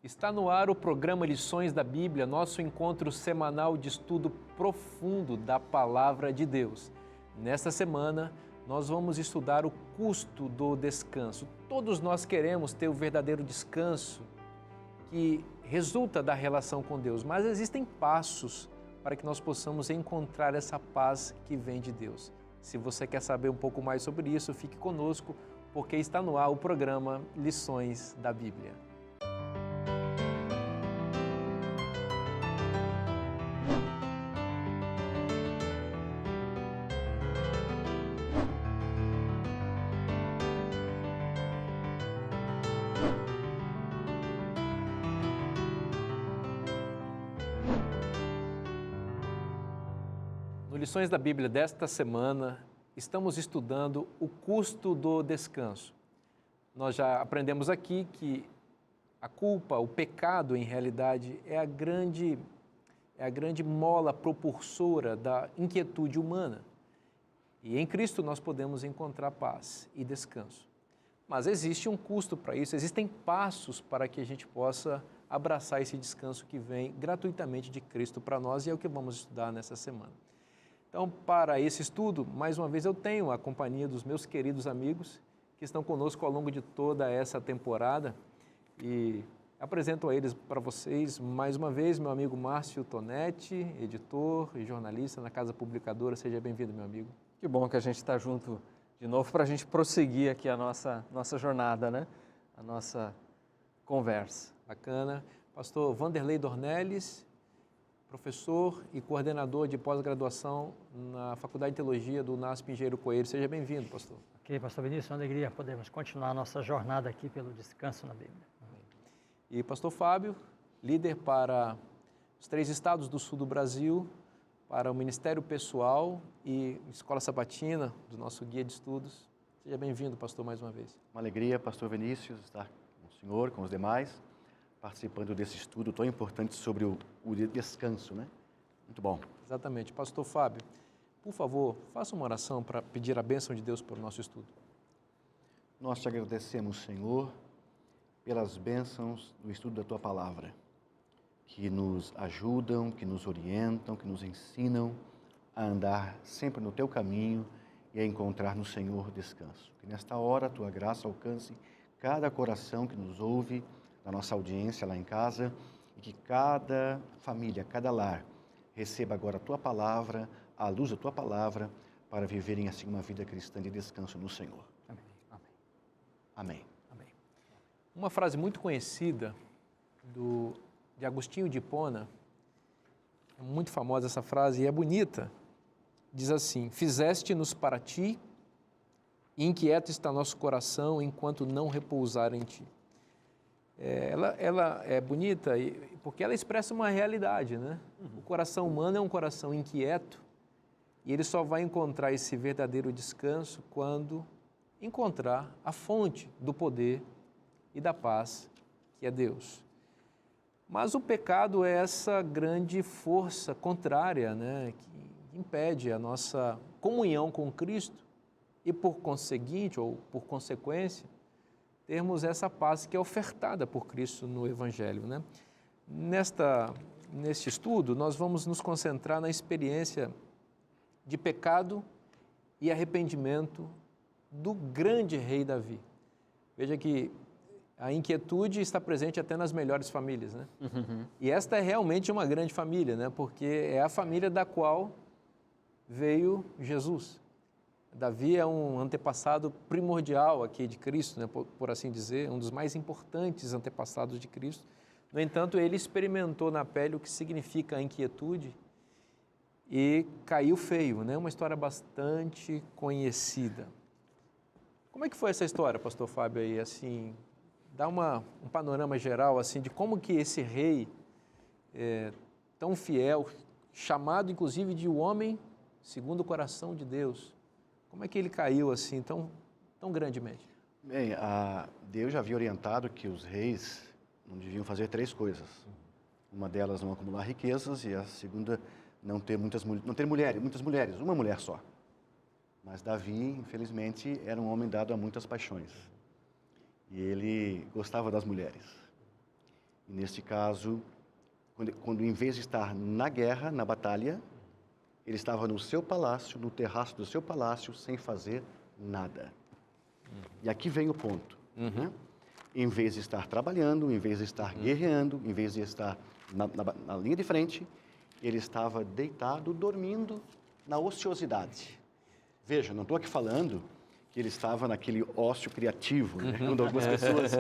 Está no ar o programa Lições da Bíblia, nosso encontro semanal de estudo profundo da Palavra de Deus. Nesta semana, nós vamos estudar o custo do descanso. Todos nós queremos ter o verdadeiro descanso que resulta da relação com Deus, mas existem passos para que nós possamos encontrar essa paz que vem de Deus. Se você quer saber um pouco mais sobre isso, fique conosco, porque está no ar o programa Lições da Bíblia. No Lições da Bíblia desta semana, estamos estudando o custo do descanso. Nós já aprendemos aqui que a culpa, o pecado, em realidade, é a grande mola propulsora da inquietude humana. E em Cristo nós podemos encontrar paz e descanso. Mas existe um custo para isso, existem passos para que a gente possa abraçar esse descanso que vem gratuitamente de Cristo para nós, e é o que vamos estudar nessa semana. Então, para esse estudo, mais uma vez eu tenho a companhia dos meus queridos amigos que estão conosco ao longo de toda essa temporada e apresento a eles para vocês mais uma vez meu amigo Márcio Tonetti, editor e jornalista na Casa Publicadora. Seja bem-vindo, meu amigo. Que bom que a gente está junto de novo para a gente prosseguir aqui a nossa jornada, né? A nossa conversa. Bacana. Pastor Vanderlei Dornelles, professor e coordenador de pós-graduação na Faculdade de Teologia do UNASP Engenheiro Coelho. Seja bem-vindo, pastor. Ok, pastor Vinícius, uma alegria podermos continuar a nossa jornada aqui pelo descanso na Bíblia. E pastor Fábio, líder para os 3 estados do sul do Brasil, para o Ministério Pessoal e Escola Sabatina, do nosso guia de estudos. Seja bem-vindo, pastor, mais uma vez. Uma alegria, pastor Vinícius, estar com o senhor, com os demais, participando desse estudo tão importante sobre o descanso, né? Muito bom. Exatamente. Pastor Fábio, por favor, faça uma oração para pedir a bênção de Deus para o nosso estudo. Nós te agradecemos, Senhor, pelas bênçãos do estudo da Tua Palavra, que nos ajudam, que nos orientam, que nos ensinam a andar sempre no Teu caminho e a encontrar no Senhor descanso. Que nesta hora a Tua graça alcance cada coração que nos ouve, da nossa audiência lá em casa, e que cada família, cada lar, receba agora a Tua Palavra, a luz da Tua Palavra, para viverem assim uma vida cristã de descanso no Senhor. Amém. Amém. Amém. Amém. Uma frase muito conhecida de Agostinho de Hipona, é muito famosa essa frase e é bonita, diz assim: fizeste-nos para ti, e inquieto está nosso coração enquanto não repousar em ti. Ela é bonita porque ela expressa uma realidade, né? O coração humano é um coração inquieto e ele só vai encontrar esse verdadeiro descanso quando encontrar a fonte do poder e da paz, que é Deus. Mas o pecado é essa grande força contrária, né? Que impede a nossa comunhão com Cristo e, por conseguinte, ou por consequência, termos essa paz que é ofertada por Cristo no Evangelho, né? Neste estudo, nós vamos nos concentrar na experiência de pecado e arrependimento do grande rei Davi. Veja que a inquietude está presente até nas melhores famílias, né? Uhum. E esta é realmente uma grande família, né? Porque é a família da qual veio Jesus. Davi é um antepassado primordial aqui de Cristo, né, por assim dizer, um dos mais importantes antepassados de Cristo. No entanto, ele experimentou na pele o que significa a inquietude e caiu feio, né? Uma história bastante conhecida. Como é que foi essa história, pastor Fábio, aí, assim, dá um panorama geral, assim, de como que esse rei tão fiel, chamado inclusive de o homem segundo o coração de Deus, como é que ele caiu assim tão grandemente? Bem, Deus já havia orientado que os reis não deviam fazer 3 coisas. Uma delas, não acumular riquezas, e a segunda, não ter muitas mulheres, uma mulher só. Mas Davi, infelizmente, era um homem dado a muitas paixões. E ele gostava das mulheres. E neste caso, quando em vez de estar na guerra, na batalha, ele estava no seu palácio, no terraço do seu palácio, sem fazer nada. E aqui vem o ponto. Né? Em vez de estar trabalhando, em vez de estar guerreando, em vez de estar na linha de frente, ele estava deitado, dormindo na ociosidade. Veja, não estou aqui falando que ele estava naquele ócio criativo, né? Quando algumas pessoas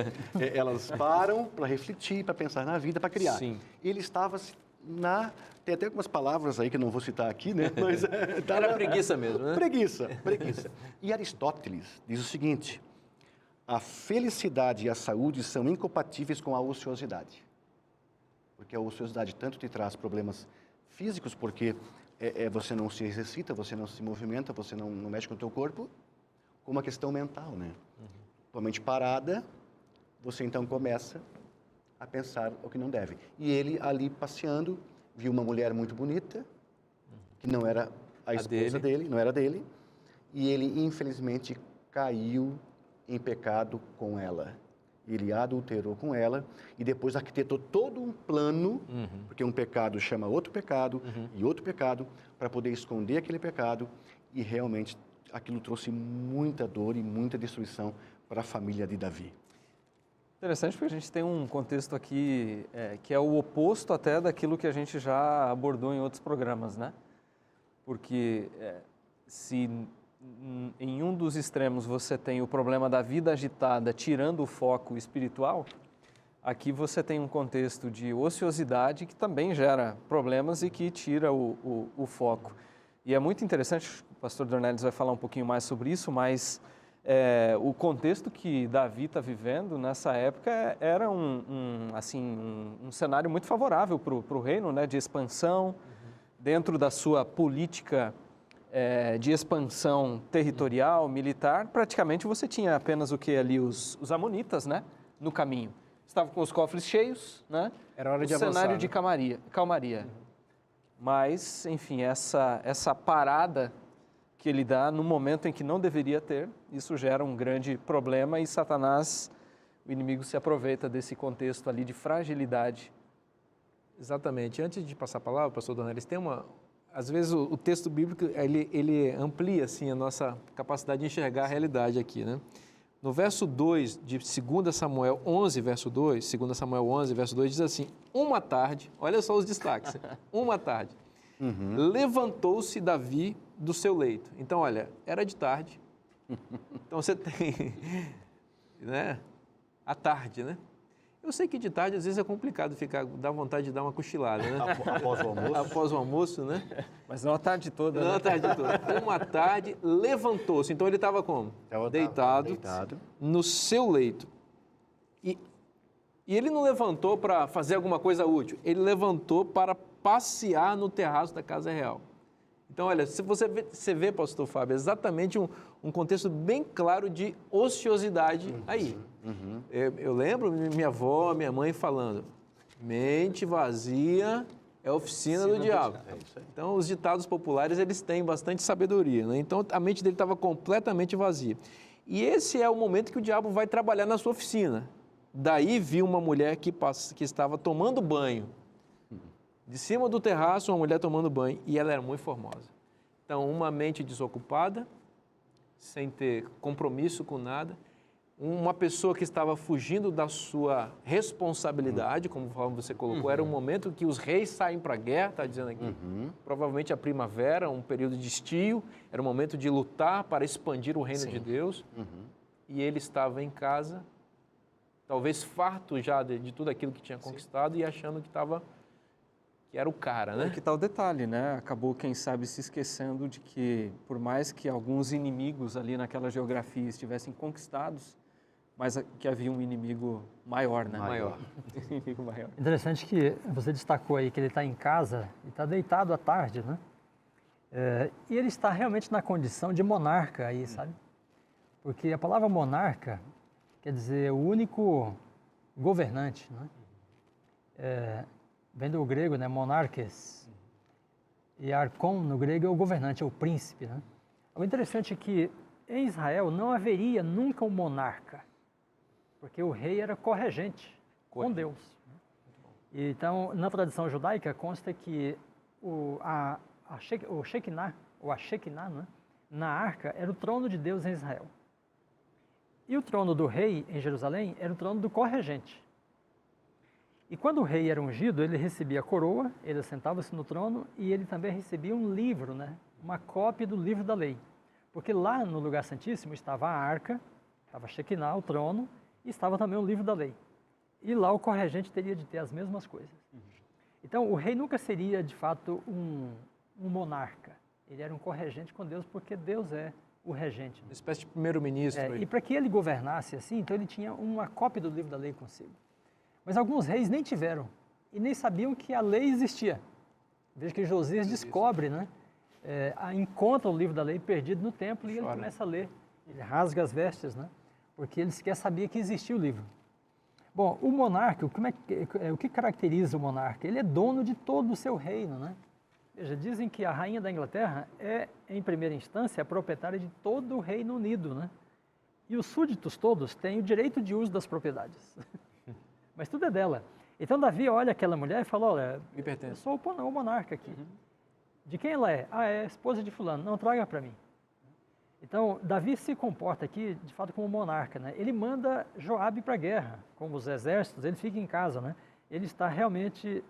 elas param para refletir, para pensar na vida, para criar. Sim. Ele estava tem até algumas palavras aí que eu não vou citar aqui, né? Mas era preguiça mesmo, né? Preguiça. E Aristóteles diz o seguinte: a felicidade e a saúde são incompatíveis com a ociosidade. Porque a ociosidade tanto te traz problemas físicos, porque você não se exercita, você não se movimenta, você não mexe com o teu corpo, como a questão mental, né? Tua mente parada, você então começa a pensar o que não deve. E ele ali passeando, viu uma mulher muito bonita, que não era a esposa dele, não era dele, e ele infelizmente caiu em pecado com ela. Ele adulterou com ela e depois arquitetou todo um plano, porque um pecado chama outro pecado e outro pecado, para poder esconder aquele pecado, e realmente aquilo trouxe muita dor e muita destruição para a família de Davi. Interessante, porque a gente tem um contexto aqui que é o oposto até daquilo que a gente já abordou em outros programas, né? Porque se em um dos extremos você tem o problema da vida agitada, tirando o foco espiritual, aqui você tem um contexto de ociosidade que também gera problemas e que tira o foco. E é muito interessante, o pastor Dornelles vai falar um pouquinho mais sobre isso, mas o contexto que Davi está vivendo nessa época era um cenário muito favorável para o reino, né, de expansão, dentro da sua política de expansão territorial, militar. Praticamente você tinha apenas o que ali, os amonitas, né, no caminho. Estavam com os cofres cheios, né? Era hora de avançar, cenário, né? de calmaria. Mas, enfim, essa parada que ele dá no momento em que não deveria ter, isso gera um grande problema e Satanás, o inimigo, se aproveita desse contexto ali de fragilidade. Exatamente. Antes de passar a palavra, pastor Dornelles, às vezes o texto bíblico ele amplia assim, a nossa capacidade de enxergar a realidade aqui, né? No verso 2 de 2 Samuel 11, verso 2, 2 Samuel 11, verso 2, diz assim: uma tarde, olha só os destaques, uma tarde, levantou-se Davi do seu leito. Então, olha, era de tarde, então você tem, né, à tarde, né? Eu sei que de tarde às vezes é complicado dá vontade de dar uma cochilada, né? Após o almoço? Após o almoço, né? Mas não a tarde toda, Não a tarde toda. Uma tarde, levantou-se. Então ele estava como? Deitado no seu leito. E ele não levantou para fazer alguma coisa útil. Ele levantou para passear no terraço da casa real. Então, olha, se você vê, pastor Fábio, exatamente um contexto bem claro de ociosidade aí. Eu lembro minha avó, minha mãe falando, mente vazia é oficina do diabo. Então, os ditados populares, eles têm bastante sabedoria, né? Então, a mente dele estava completamente vazia. E esse é o momento que o diabo vai trabalhar na sua oficina. Daí viu uma mulher que estava tomando banho. De cima do terraço, uma mulher tomando banho, e ela era muito formosa. Então, uma mente desocupada, sem ter compromisso com nada, uma pessoa que estava fugindo da sua responsabilidade, como você colocou, era um momento que os reis saem para a guerra, está dizendo aqui, provavelmente a primavera, um período de estio, era um momento de lutar para expandir o reino de Deus, e ele estava em casa, talvez farto já de tudo aquilo que tinha conquistado e achando que era o cara, né? É que está o detalhe, né? Acabou, quem sabe, se esquecendo de que, por mais que alguns inimigos ali naquela geografia estivessem conquistados, mas que havia um inimigo maior, né? Maior. Inimigo maior. Interessante que você destacou aí que ele está em casa e está deitado à tarde, né? E ele está realmente na condição de monarca aí, sabe? Porque a palavra monarca quer dizer o único governante, né? Vem do grego, né? Monarques. E arcon, no grego, é o governante, é o príncipe, né? O interessante é que em Israel não haveria nunca um monarca, porque o rei era corregente com Deus. Então, na tradição judaica, consta que o Shekinah, ou a Shekinah, né, na arca, era o trono de Deus em Israel. E o trono do rei em Jerusalém era o trono do corregente. E quando o rei era ungido, ele recebia a coroa, ele assentava-se no trono e ele também recebia um livro, né, uma cópia do livro da lei. Porque lá no lugar santíssimo estava a arca, estava a Shekinah, o trono, e estava também o livro da lei. E lá o corregente teria de ter as mesmas coisas. Então, o rei nunca seria, de fato, um monarca. Ele era um corregente com Deus, porque Deus é o regente. Uma espécie de primeiro-ministro. E para que ele governasse assim, então ele tinha uma cópia do livro da lei consigo. Mas alguns reis nem tiveram, e nem sabiam que a lei existia. Veja que Josias descobre, né? Encontra o livro da lei perdido no templo e ele começa a ler. Ele rasga as vestes, né? Porque ele sequer sabia que existia o livro. Bom, o monarca, o que caracteriza o monarca? Ele é dono de todo o seu reino, né? Veja, dizem que a rainha da Inglaterra é, em primeira instância, a proprietária de todo o Reino Unido, né? E os súditos todos têm o direito de uso das propriedades. Mas tudo é dela. Então, Davi olha aquela mulher e fala, olha, Me pertence. eu sou o monarca aqui. De quem ela é? Ah, é esposa de fulano. Não, traga para mim. Então, Davi se comporta aqui, de fato, como monarca, né? Ele manda Joabe para a guerra, como os exércitos, ele fica em casa, né? Ele está realmente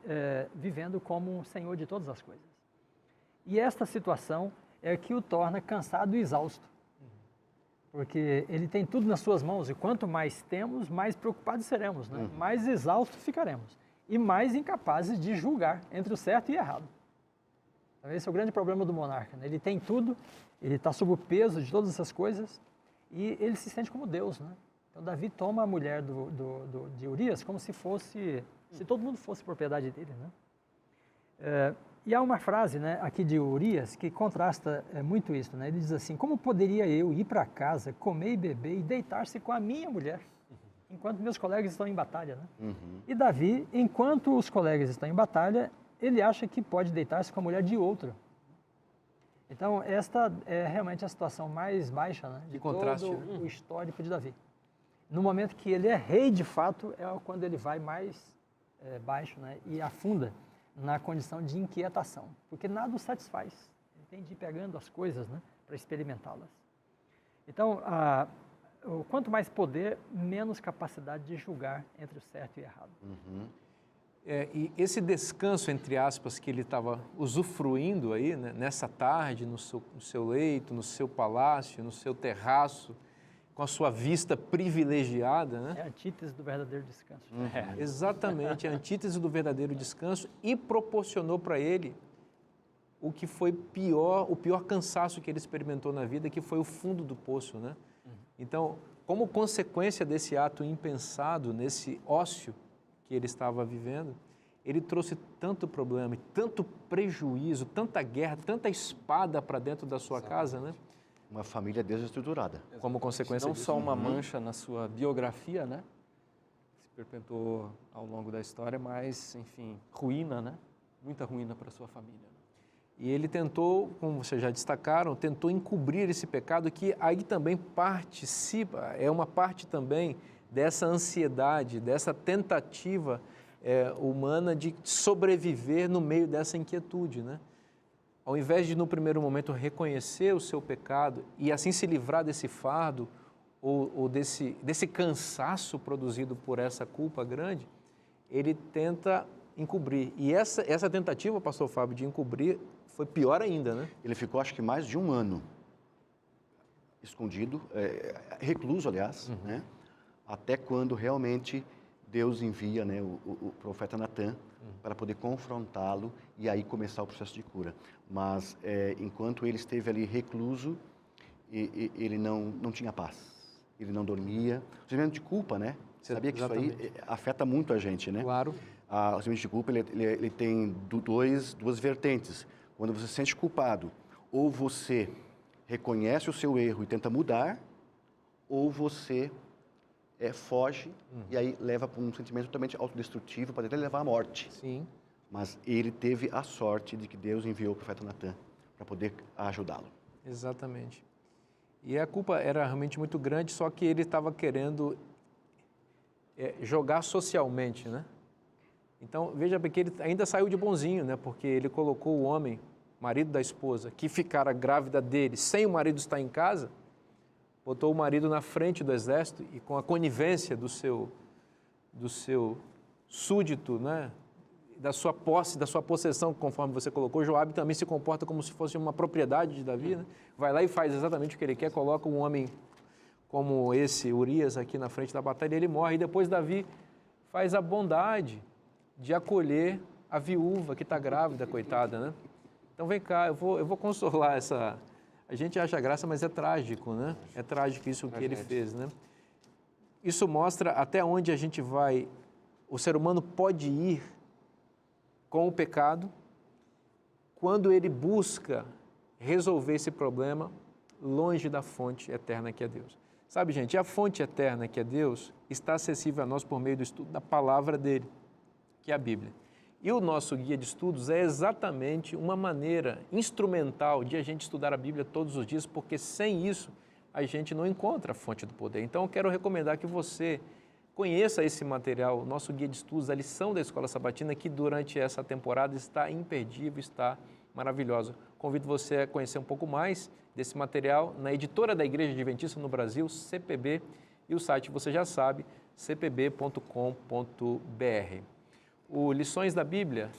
vivendo como um senhor de todas as coisas. E esta situação é que o torna cansado e exausto. Porque ele tem tudo nas suas mãos e quanto mais temos, mais preocupados seremos, né? Mais exaustos ficaremos e mais incapazes de julgar entre o certo e o errado. Então, esse é o grande problema do monarca, né? Ele tem tudo, ele está sob o peso de todas essas coisas e ele se sente como Deus, né? Então, Davi toma a mulher de Urias como se todo mundo fosse propriedade dele, né? E há uma frase, né, aqui de Urias que contrasta muito isso, né? Ele diz assim, como poderia eu ir para casa, comer e beber e deitar-se com a minha mulher, enquanto meus colegas estão em batalha, né? E Davi, enquanto os colegas estão em batalha, ele acha que pode deitar-se com a mulher de outro. Então, esta é realmente a situação mais baixa, né, de contraste, todo o histórico de Davi. No momento que ele é rei, de fato, é quando ele vai mais baixo, né, e afunda na condição de inquietação, porque nada o satisfaz. Ele tem de ir pegando as coisas, né, para experimentá-las. Então, quanto mais poder, menos capacidade de julgar entre o certo e o errado. E esse descanso, entre aspas, que ele estava usufruindo aí, né, nessa tarde, no seu leito, no seu palácio, no seu terraço, com a sua vista privilegiada, né? É a antítese do verdadeiro descanso. Exatamente, a antítese do verdadeiro descanso e proporcionou para ele o que foi o pior cansaço que ele experimentou na vida, que foi o fundo do poço, né? Então, como consequência desse ato impensado, nesse ócio que ele estava vivendo, ele trouxe tanto problema, tanto prejuízo, tanta guerra, tanta espada para dentro da sua casa, né? Uma família desestruturada. Como consequência Não disso. só uma mancha na sua biografia, né? Se perpetuou ao longo da história, mas, enfim, ruína, né? Muita ruína para sua família. E ele tentou, como vocês já destacaram, tentou encobrir esse pecado que aí também participa, é uma parte também dessa ansiedade, dessa tentativa humana de sobreviver no meio dessa inquietude, né? Ao invés de, no primeiro momento, reconhecer o seu pecado e assim se livrar desse fardo ou desse cansaço produzido por essa culpa grande, ele tenta encobrir. E essa tentativa, pastor Fábio, de encobrir foi pior ainda, né? Ele ficou, acho que, mais de um ano escondido, recluso, aliás, né? Até quando realmente Deus envia, né, o profeta Natan para poder confrontá-lo e aí começar o processo de cura. Mas enquanto ele esteve ali recluso, ele não tinha paz, ele não dormia. O sentimento de culpa, né? Você sabia que Exatamente. isso aí afeta muito a gente, né? Claro. O sentimento de culpa ele tem duas vertentes. Quando você se sente culpado, ou você reconhece o seu erro e tenta mudar, ou você foge e aí leva para um sentimento totalmente autodestrutivo, pode até levar à morte. Sim. Mas ele teve a sorte de que Deus enviou o profeta Natan para poder ajudá-lo. Exatamente. E a culpa era realmente muito grande, só que ele estava querendo jogar socialmente, né? Então, veja bem que ele ainda saiu de bonzinho, né? Porque ele colocou o homem, marido da esposa, que ficara grávida dele, sem o marido estar em casa, botou o marido na frente do exército e com a conivência do seu súdito, né? Da sua posse, da sua possessão, conforme você colocou, Joabe também se comporta como se fosse uma propriedade de Davi, né? Vai lá e faz exatamente o que ele quer, coloca um homem como esse, Urias, aqui na frente da batalha, e ele morre. E depois Davi faz a bondade de acolher a viúva que está grávida, coitada, né? Então vem cá, eu vou consolar essa... A gente acha graça, mas é trágico, né? É trágico isso que ele fez, né? Isso mostra até onde a gente vai, o ser humano pode ir com o pecado quando ele busca resolver esse problema longe da fonte eterna que é Deus. Sabe, gente, a fonte eterna que é Deus está acessível a nós por meio do estudo da palavra dele, que é a Bíblia. E o nosso guia de estudos é exatamente uma maneira instrumental de a gente estudar a Bíblia todos os dias, porque sem isso a gente não encontra a fonte do poder. Então, eu quero recomendar que você conheça esse material, o nosso guia de estudos, a lição da Escola Sabatina, que durante essa temporada está imperdível, está maravilhosa. Convido você a conhecer um pouco mais desse material na editora da Igreja Adventista no Brasil, CPB, e o site você já sabe, cpb.com.br. O Lições da Bíblia,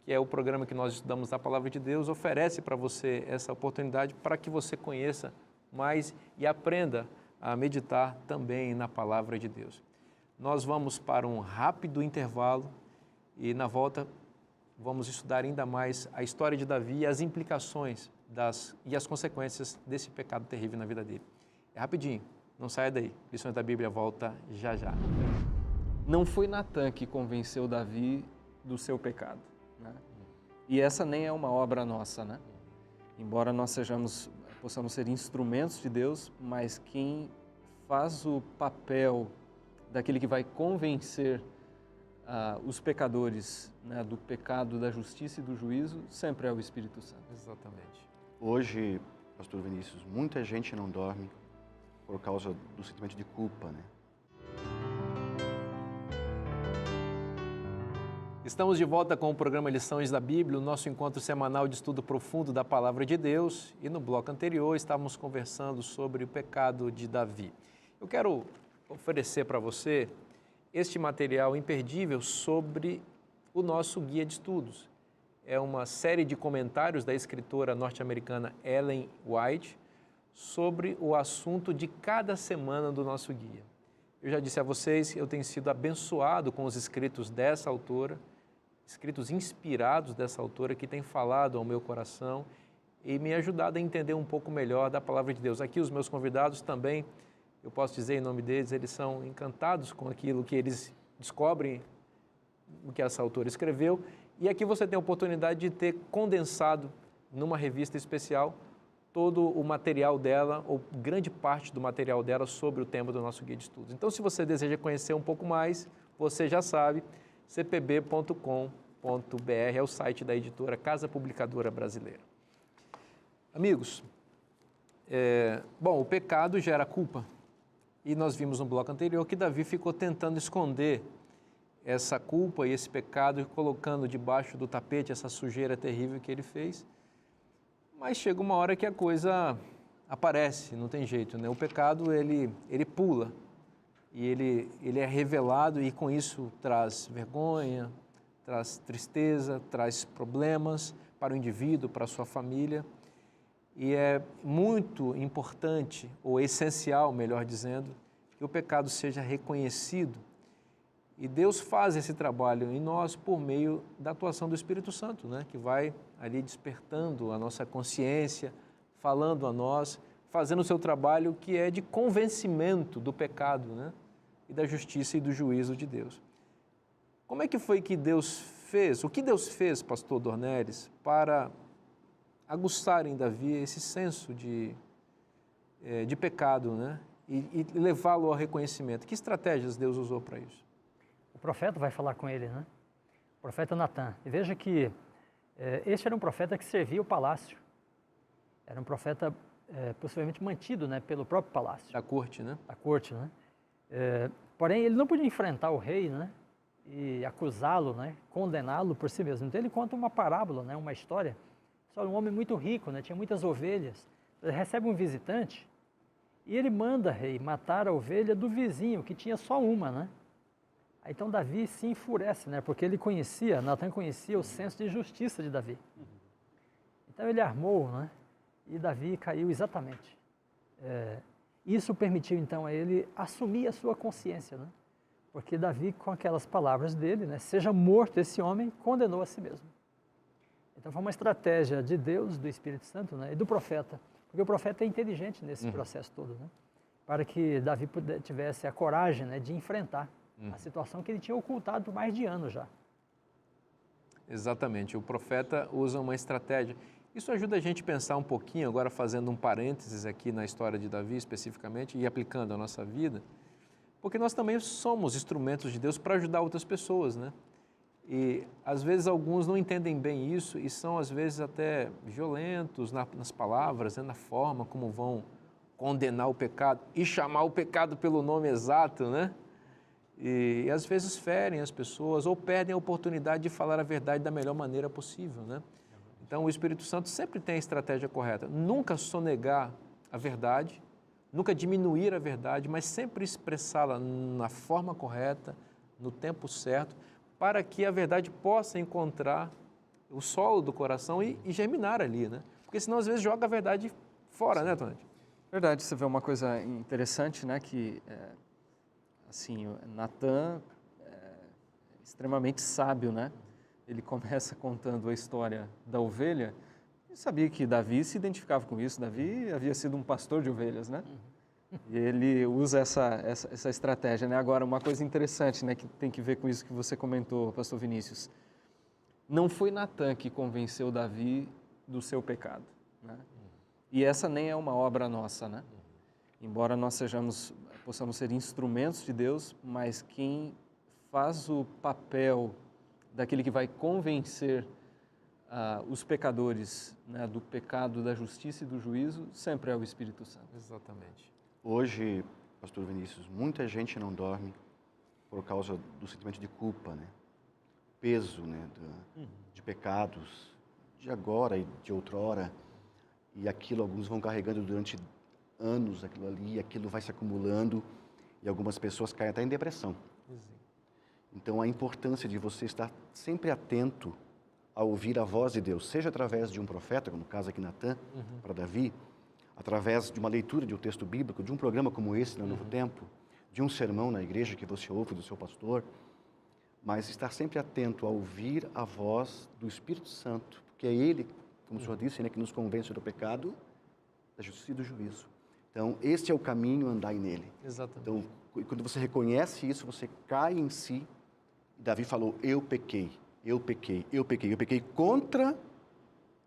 que é o programa que nós estudamos da Palavra de Deus, oferece para você essa oportunidade para que você conheça mais e aprenda a meditar também na Palavra de Deus. Nós vamos para um rápido intervalo e na volta vamos estudar ainda mais a história de Davi e as implicações e as consequências desse pecado terrível na vida dele. É rapidinho, não saia daí. Lições da Bíblia volta já já. Não foi Natã que convenceu Davi do seu pecado, né? E essa nem é uma obra nossa, né? Embora nós possamos ser instrumentos de Deus, mas quem faz o papel daquele que vai convencer os pecadores, né, do pecado, da justiça e do juízo, sempre é o Espírito Santo. Exatamente. Hoje, pastor Vinícius, muita gente não dorme por causa do sentimento de culpa, né? Estamos de volta com o programa Lições da Bíblia, o nosso encontro semanal de estudo profundo da Palavra de Deus. E no bloco anterior estávamos conversando sobre o pecado de Davi. Eu quero oferecer para você este material imperdível sobre o nosso guia de estudos. É uma série de comentários da escritora norte-americana Ellen White sobre o assunto de cada semana do nosso guia. Eu já disse a vocês que eu tenho sido abençoado com os escritos dessa autora, escritos inspirados dessa autora que tem falado ao meu coração e me ajudado a entender um pouco melhor da Palavra de Deus. Aqui os meus convidados também, eu posso dizer em nome deles, eles são encantados com aquilo que eles descobrem, o que essa autora escreveu. E aqui você tem a oportunidade de ter condensado numa revista especial todo o material dela, ou grande parte do material dela sobre o tema do nosso guia de estudos. Então, se você deseja conhecer um pouco mais, você já sabe, cpb.com.br é o site da editora Casa Publicadora Brasileira. Amigos, o pecado gera culpa. E nós vimos no bloco anterior que Davi ficou tentando esconder essa culpa e esse pecado, colocando debaixo do tapete essa sujeira terrível que ele fez. Mas chega uma hora que a coisa aparece, não tem jeito, né? O pecado, ele pula e ele é revelado e com isso traz vergonha, traz tristeza, traz problemas para o indivíduo, para a sua família. E é muito importante, ou essencial, melhor dizendo, que o pecado seja reconhecido. E Deus faz esse trabalho em nós por meio da atuação do Espírito Santo, né? Que vai ali despertando a nossa consciência, falando a nós, fazendo o seu trabalho que é de convencimento do pecado, né? E da justiça e do juízo de Deus. Como é que foi que Deus fez? O que Deus fez, pastor Dornelles, para aguçar em Davi esse senso de pecado, né? E levá-lo ao reconhecimento? Que estratégias Deus usou para isso? O profeta vai falar com ele, né? O profeta Natã. E veja que este era um profeta que servia o palácio. Era um profeta possivelmente mantido, né, pelo próprio palácio. Da corte, né? Da corte, né? Porém, ele não podia enfrentar o rei, né? e acusá-lo, né, condená-lo por si mesmo. Então ele conta uma parábola, né, uma história sobre um homem muito rico, né, tinha muitas ovelhas. Ele recebe um visitante e ele manda, rei, matar a ovelha do vizinho, que tinha só uma, né? Aí, então Davi se enfurece, né, porque ele conhecia, Natan conhecia o senso de justiça de Davi. Então ele armou, né, e Davi caiu exatamente. Isso permitiu então a ele assumir a sua consciência, né? Porque Davi, com aquelas palavras dele, né, seja morto esse homem, condenou a si mesmo. Então foi uma estratégia de Deus, do Espírito Santo, né, e do profeta, porque o profeta é inteligente nesse processo todo, né, para que Davi tivesse a coragem, né, de enfrentar a situação que ele tinha ocultado por mais de anos já. Exatamente, o profeta usa uma estratégia. Isso ajuda a gente a pensar um pouquinho, agora fazendo um parênteses aqui na história de Davi especificamente e aplicando a nossa vida, porque nós também somos instrumentos de Deus para ajudar outras pessoas, né? E às vezes alguns não entendem bem isso e são às vezes até violentos nas palavras, né? Na forma como vão condenar o pecado e chamar o pecado pelo nome exato, né? E às vezes ferem as pessoas ou perdem a oportunidade de falar a verdade da melhor maneira possível, né? Então, o Espírito Santo sempre tem a estratégia correta. Nunca sonegar a verdade, nunca diminuir a verdade, mas sempre expressá-la na forma correta, no tempo certo, para que a verdade possa encontrar o solo do coração e germinar ali, né? Porque senão, às vezes, joga a verdade fora, né, Tonete? Verdade, você vê uma coisa interessante, né, que, assim, Natan é extremamente sábio, né? Ele começa contando a história da ovelha e sabia que Davi se identificava com isso. Davi havia sido um pastor de ovelhas, né? E ele usa essa estratégia, né? Agora, uma coisa interessante, né, que tem que ver com isso que você comentou, pastor Vinícius. Não foi Natan que convenceu Davi do seu pecado, né? E essa nem é uma obra nossa, né? Embora nós possamos ser instrumentos de Deus, mas quem faz o papel daquele que vai convencer os pecadores, né, do pecado, da justiça e do juízo, sempre é o Espírito Santo. Exatamente. Hoje, pastor Vinícius, muita gente não dorme por causa do sentimento de culpa, né? Peso, né, de pecados, de agora e de outrora. E aquilo, alguns vão carregando durante anos, aquilo ali, aquilo vai se acumulando e algumas pessoas caem até em depressão. Então, a importância de você estar sempre atento a ouvir a voz de Deus, seja através de um profeta, como no caso aqui Natan, para Davi, através de uma leitura de um texto bíblico, de um programa como esse no Novo Tempo, de um sermão na igreja que você ouve do seu pastor, mas estar sempre atento a ouvir a voz do Espírito Santo, porque é Ele, como o senhor disse, né, que nos convence do pecado, da justiça e do juízo. Então, este é o caminho, andai nele. Exatamente. Então, quando você reconhece isso, você cai em si. Davi falou, eu pequei contra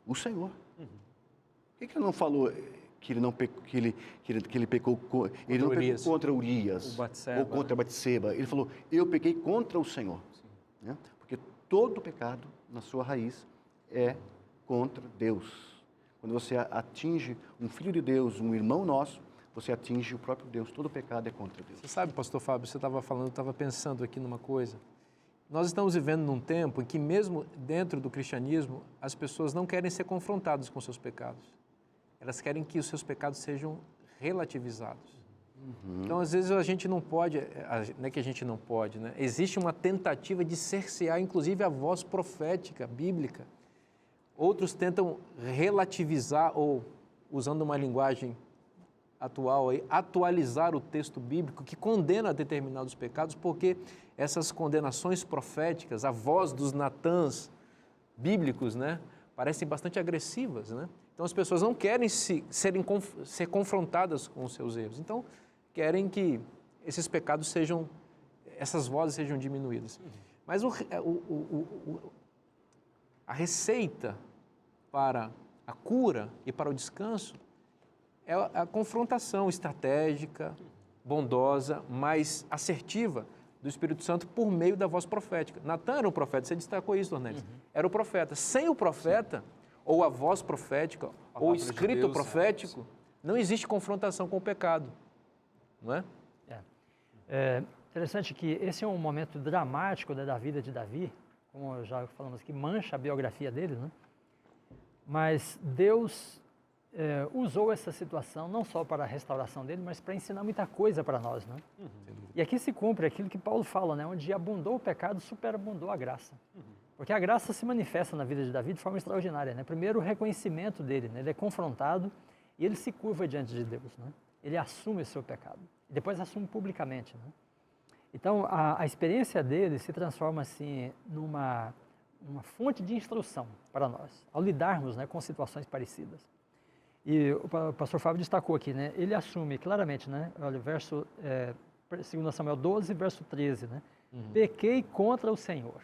o Senhor. Por que ele não falou que ele não pecou, que ele pecou contra Urias ou contra Batseba? Ele falou, eu pequei contra o Senhor. Né? Porque todo pecado, na sua raiz, é contra Deus. Quando você atinge um filho de Deus, um irmão nosso, você atinge o próprio Deus. Todo pecado é contra Deus. Você sabe, pastor Fábio, você estava falando, eu estava pensando aqui numa coisa. Nós estamos vivendo num tempo em que, mesmo dentro do cristianismo, as pessoas não querem ser confrontadas com seus pecados. Elas querem que os seus pecados sejam relativizados. Então, às vezes, a gente não pode, não é que a gente não pode, né? Existe uma tentativa de cercear, inclusive, a voz profética, bíblica. Outros tentam relativizar ou, usando uma linguagem atual, atualizar o texto bíblico que condena determinados pecados, porque essas condenações proféticas, a voz dos Natãs bíblicos, né, parecem bastante agressivas, né? Então as pessoas não querem ser confrontadas com os seus erros, então querem que esses pecados sejam, essas vozes sejam diminuídas. Mas a receita para a cura e para o descanso é a confrontação estratégica, bondosa, mais assertiva do Espírito Santo por meio da voz profética. Natan era um profeta, você destacou isso, Dornelis. Era o profeta. Sem o profeta, ou a voz profética, ou o escrito profético, não existe confrontação com o pecado. Não é? Interessante que esse é um momento dramático da vida de Davi, como já falamos aqui, mancha a biografia dele, né? Mas Deus usou essa situação não só para a restauração dele, mas para ensinar muita coisa para nós, né? E aqui se cumpre aquilo que Paulo fala, né? Onde abundou o pecado, superabundou a graça. Porque a graça se manifesta na vida de Davi de forma extraordinária, né? Primeiro, o reconhecimento dele, né? Ele é confrontado e ele se curva diante de Deus, né? Ele assume o seu pecado e depois assume publicamente, né? Então, a experiência dele se transforma, assim, numa fonte de instrução para nós, ao lidarmos, né, com situações parecidas. E o pastor Fábio destacou aqui, né? Ele assume claramente, né? Olha, verso 2 Samuel 12, verso 13, né? Pequei contra o Senhor.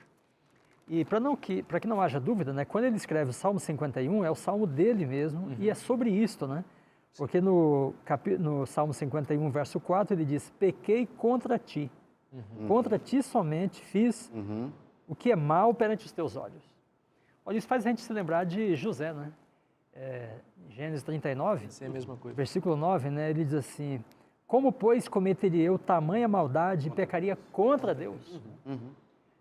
E para que não haja dúvida, né? Quando ele escreve o Salmo 51, é o salmo dele mesmo, e é sobre isto, né? Porque no Salmo 51, verso 4, ele diz, pequei contra ti. Contra ti somente fiz o que é mal perante os teus olhos. Olha, isso faz a gente se lembrar de José, né? Gênesis 39, Essa é a mesma coisa. versículo 9, né? Ele diz assim, como, pois, cometeria eu tamanha maldade e pecaria contra Deus?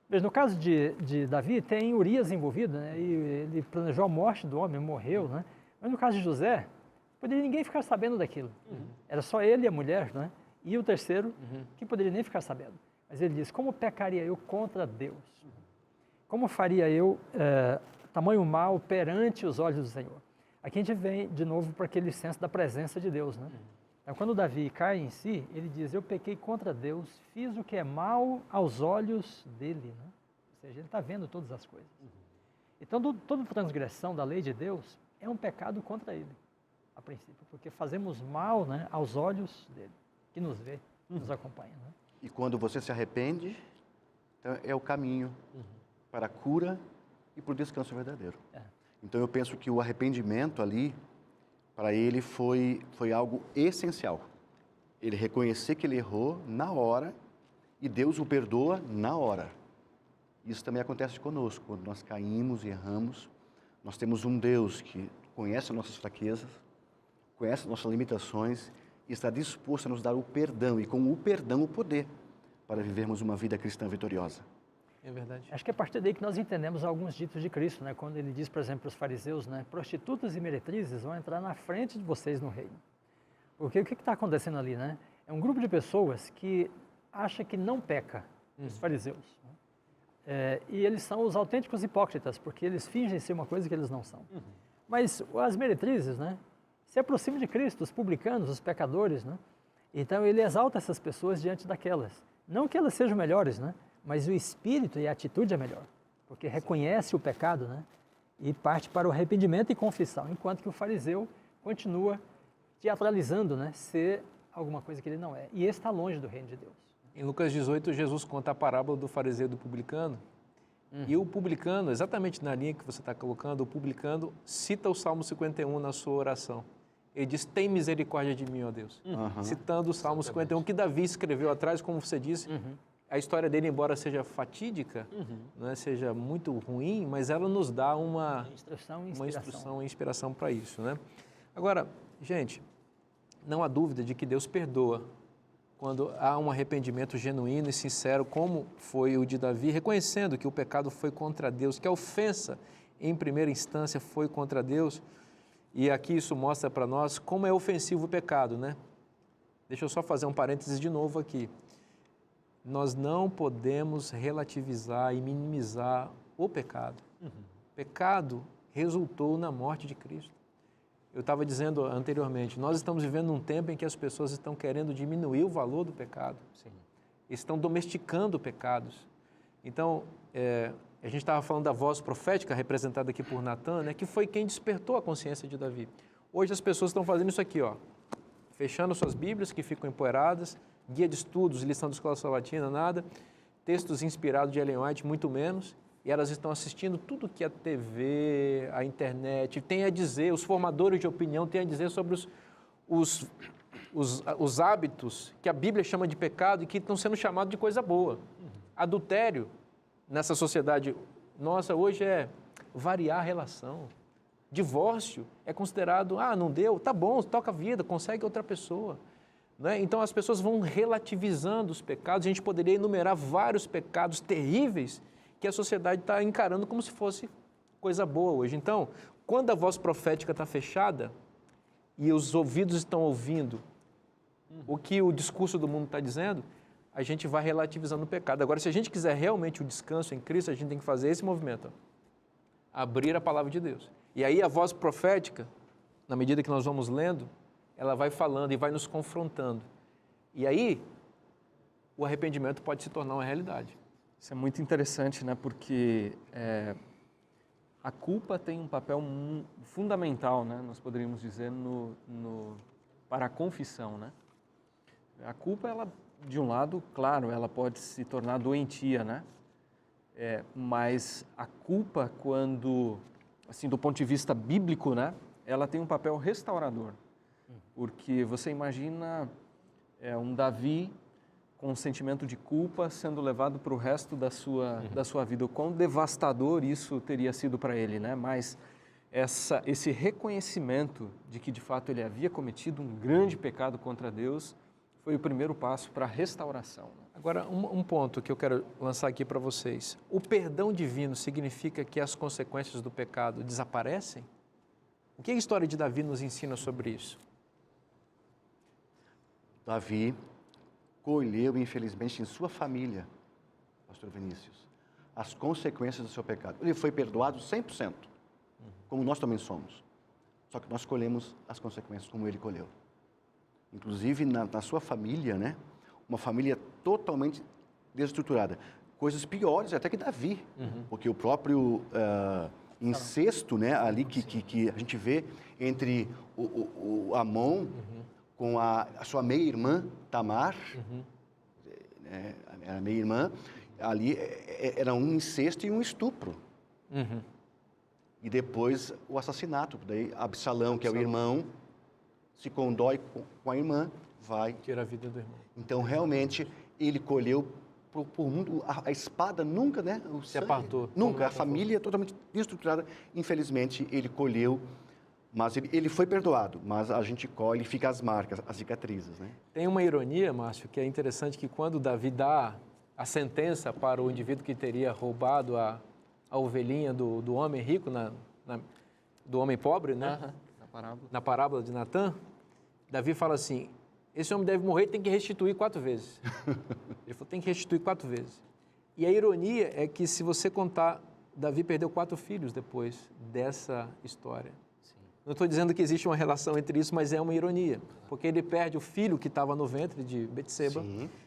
Veja, no caso de Davi, tem Urias envolvido, né? E ele planejou a morte do homem, morreu, né? Mas no caso de José, não poderia ninguém ficar sabendo daquilo. Era só ele e a mulher, né? E o terceiro, que poderia nem ficar sabendo. Mas ele diz, como pecaria eu contra Deus? Como faria eu tamanho mal perante os olhos do Senhor? Aqui a gente vem de novo para aquele senso da presença de Deus, né? Então, quando Davi cai em si, ele diz, eu pequei contra Deus, fiz o que é mal aos olhos dele, né? Ou seja, ele está vendo todas as coisas. Então, toda transgressão da lei de Deus é um pecado contra ele, a princípio, porque fazemos mal, né, aos olhos dele, que nos vê, nos acompanha, né? E quando você se arrepende, então é o caminho para a cura e para o descanso verdadeiro. Então eu penso que o arrependimento ali, para ele foi algo essencial. Ele reconhecer que ele errou na hora e Deus o perdoa na hora. Isso também acontece conosco, quando nós caímos e erramos. Nós temos um Deus que conhece as nossas fraquezas, conhece as nossas limitações e está disposto a nos dar o perdão, e com o perdão o poder para vivermos uma vida cristã vitoriosa. É verdade. Acho que é a partir daí que nós entendemos alguns ditos de Cristo, né? Quando ele diz, por exemplo, para os fariseus, né? Prostitutas e meretrizes vão entrar na frente de vocês no reino. Porque o que está acontecendo ali, né? É um grupo de pessoas que acha que não peca, os fariseus. Né? E eles são os autênticos hipócritas, porque eles fingem ser uma coisa que eles não são. Mas as meretrizes, né? Se aproximam de Cristo, os publicanos, os pecadores, né? Então ele exalta essas pessoas diante daquelas. Não que elas sejam melhores, né? Mas o espírito e a atitude é melhor, porque reconhece o pecado, né? E parte para o arrependimento e confissão, enquanto que o fariseu continua teatralizando, né? Ser alguma coisa que ele não é. E esse está longe do reino de Deus. Em Lucas 18, Jesus conta a parábola do fariseu e do publicano. E o publicano, exatamente na linha que você está colocando, o publicano cita o Salmo 51 na sua oração. Ele diz, tem misericórdia de mim, ó Deus. Citando o Salmo 51, que Davi escreveu atrás, como você disse. A história dele, embora seja fatídica, né, seja muito ruim, mas ela nos dá uma instrução e inspiração para isso, né? Agora, gente, não há dúvida de que Deus perdoa quando há um arrependimento genuíno e sincero, como foi o de Davi, reconhecendo que o pecado foi contra Deus, que a ofensa, em primeira instância, foi contra Deus. E aqui isso mostra para nós como é ofensivo o pecado, né? Deixa eu só fazer um parênteses de novo aqui. Nós não podemos relativizar e minimizar o pecado. O pecado resultou na morte de Cristo. Eu estava dizendo anteriormente, nós estamos vivendo um tempo em que as pessoas estão querendo diminuir o valor do pecado. Estão domesticando pecados. Então, a gente estava falando da voz profética representada aqui por Natan, né, que foi quem despertou a consciência de Davi. Hoje as pessoas estão fazendo isso aqui, ó, fechando suas Bíblias que ficam empoeiradas, guia de estudos, lição da escola sabatina, nada, textos inspirados de Ellen White, muito menos, e elas estão assistindo tudo que a TV, a internet tem a dizer, os formadores de opinião têm a dizer sobre os hábitos que a Bíblia chama de pecado e que estão sendo chamados de coisa boa. Adultério, nessa sociedade nossa, hoje é variar a relação. Divórcio é considerado, não deu, tá bom, toca a vida, consegue outra pessoa. né? Então as pessoas vão relativizando os pecados. A gente poderia enumerar vários pecados terríveis que a sociedade está encarando como se fosse coisa boa hoje. Então, quando a voz profética está fechada e os ouvidos estão ouvindo o que o discurso do mundo está dizendo, a gente vai relativizando o pecado. Agora, se a gente quiser realmente o descanso em Cristo, a gente tem que fazer esse movimento. Abrir a palavra de Deus. E aí a voz profética, na medida que nós vamos lendo, ela vai falando e vai nos confrontando. E aí, o arrependimento pode se tornar uma realidade. Isso é muito interessante, né? Porque a culpa tem um papel fundamental, né? Nós poderíamos dizer, para a confissão, né? A culpa, ela, de um lado, claro, ela pode se tornar doentia, né? Mas a culpa, quando, assim, do ponto de vista bíblico, né? Ela tem um papel restaurador. Porque você imagina um Davi com um sentimento de culpa sendo levado para o resto da sua vida. O quão devastador isso teria sido para ele, né? Mas esse reconhecimento de que, de fato, ele havia cometido um grande pecado contra Deus foi o primeiro passo para a restauração. Agora, um ponto que eu quero lançar aqui para vocês. O perdão divino significa que as consequências do pecado desaparecem? O que a história de Davi nos ensina sobre isso? Davi colheu, infelizmente, em sua família, pastor Vinícius, as consequências do seu pecado. Ele foi perdoado 100%, como nós também somos. Só que nós colhemos as consequências como ele colheu. Inclusive, na sua família, né? Uma família totalmente desestruturada. Coisas piores até que Davi, porque o próprio incesto, né? Ali que a gente vê entre o Amon com a sua meia-irmã, Tamar, a meia-irmã, ali era um incesto e um estupro. E depois o assassinato, daí Absalão, que é o irmão, se condói com a irmã, vai... Tira a vida do irmão. Então, realmente, ele colheu por mundo, a espada nunca, né? Se apartou. Nunca, a família totalmente destruturada, infelizmente, ele colheu, mas ele foi perdoado, mas a gente colhe e fica as marcas, as cicatrizes, né? Tem uma ironia, Márcio, que é interessante, que quando Davi dá a sentença para o indivíduo que teria roubado a ovelhinha do homem rico, do homem pobre, né? Na parábola de Natã, Davi fala assim, esse homem deve morrer e tem que restituir 4 vezes. Ele falou, tem que restituir 4 vezes. E a ironia é que, se você contar, Davi perdeu 4 filhos depois dessa história. Sim. Não estou dizendo que existe uma relação entre isso, mas é uma ironia. Porque ele perde o filho que estava no ventre de Betseba,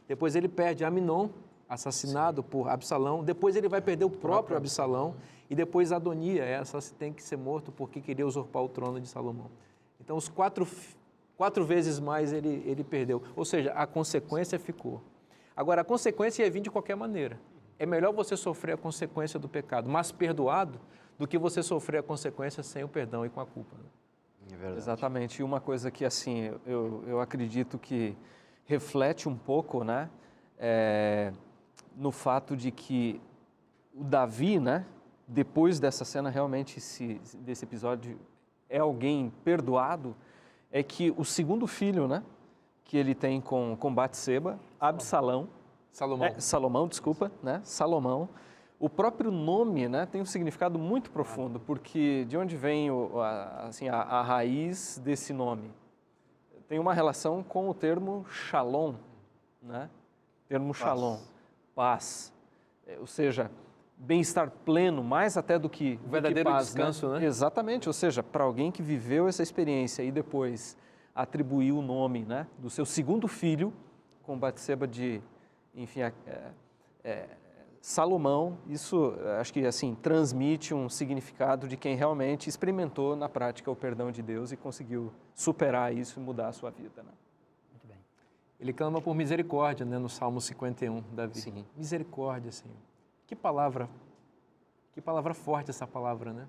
depois ele perde Aminon, assassinado por Absalão, depois ele vai perder o próprio Absalão, e depois Adonia, essa tem que ser morto porque queria usurpar o trono de Salomão. Então, os 4 vezes mais ele perdeu. Ou seja, a consequência ficou. Agora, a consequência ia vir de qualquer maneira. É melhor você sofrer a consequência do pecado, mas perdoado, do que você sofrer a consequência sem o perdão e com a culpa. Né? É verdade. Exatamente. E uma coisa que, assim, eu acredito que reflete um pouco, né? No fato de que o Davi, né? Depois dessa cena, realmente, desse episódio, é alguém perdoado, é que o segundo filho, né, que ele tem com Batseba, Absalão, Salomão, desculpa, né, Salomão, o próprio nome, né, tem um significado muito profundo, porque de onde vem a raiz desse nome? Tem uma relação com o termo shalom, né, termo shalom, paz, ou seja, bem-estar pleno, mais até do que o verdadeiro paz, descanso, né? Exatamente, ou seja, para alguém que viveu essa experiência e depois atribuiu o nome, né, do seu segundo filho, com Batseba Salomão, isso acho que assim transmite um significado de quem realmente experimentou na prática o perdão de Deus e conseguiu superar isso e mudar a sua vida, né? Muito bem. Ele clama por misericórdia, né, no Salmo 51, Davi. Sim. Misericórdia, Senhor. Que palavra forte essa palavra, né?